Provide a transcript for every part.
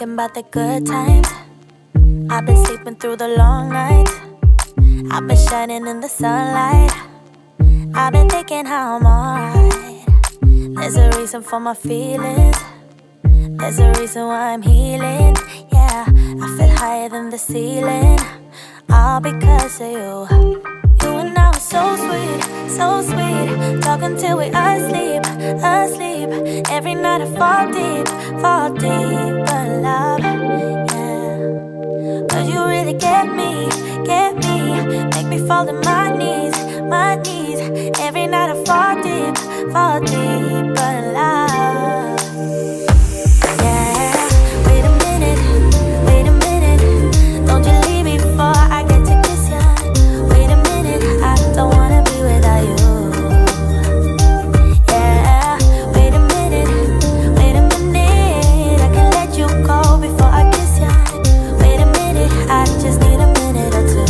thinking about the good times. I've been sleeping through the long nights. I've been shining in the sunlight. I've been thinking how I'm alright. There's a reason for my feelings. There's a reason why I'm healing. Yeah, I feel higher than the ceiling. All because of you. You and I were so sweet, so sweet. Talking till we asleep, asleep. Every night I fall deep but love, yeah. Cause you really get me, make me fall to my knees, my knees. Every night I fall deep but love, yeah. Wait a minute, don't you leave me before I get to kiss ya. Wait a minute, I don't wanna be without you. Yeah, wait a minute, I can let you go before I kiss ya. Wait a minute, I just need a minute or two.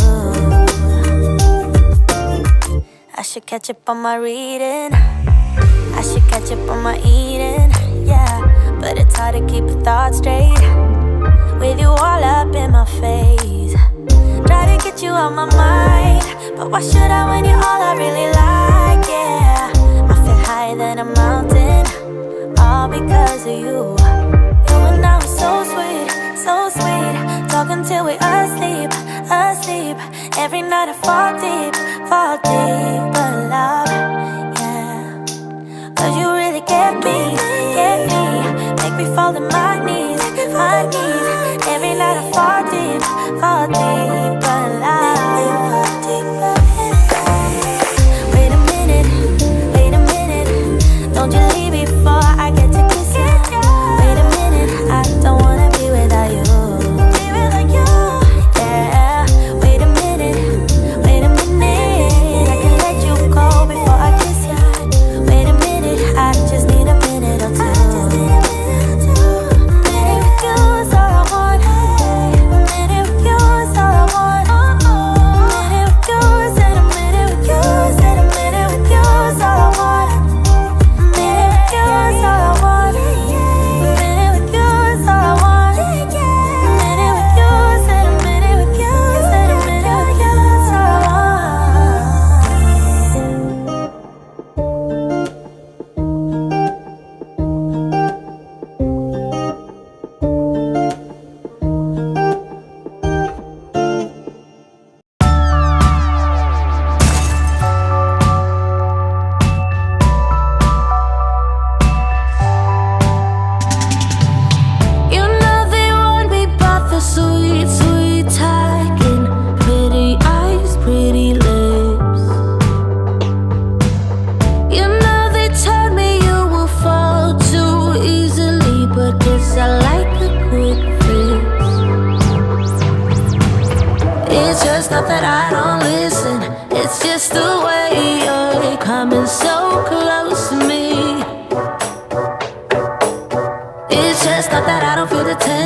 I should catch up on my reading, I should catch up on my eating, yeah. But it's hard to keep a thought straight with you all up in my face. Try to get you out my mind, but why should I when you're all I really like, yeah. I feel higher than a mountain, all because of you. You and I were so sweet, so sweet. Talking till we asleep, asleep. Every night I fall deep but love, yeah. Cause you really get me, make me fall to my knees, my knees. Every night I fall deep but love. Wait a minute, don't you leave me before I get to kiss you. Wait a minute, I don't wanna be without you. Yeah, wait a minute, I can let you go before I kiss you. Wait a minute, I just need a minute or two. Not that I don't listen, it's just the way you're coming so close to me. It's just not that I don't feel the tension.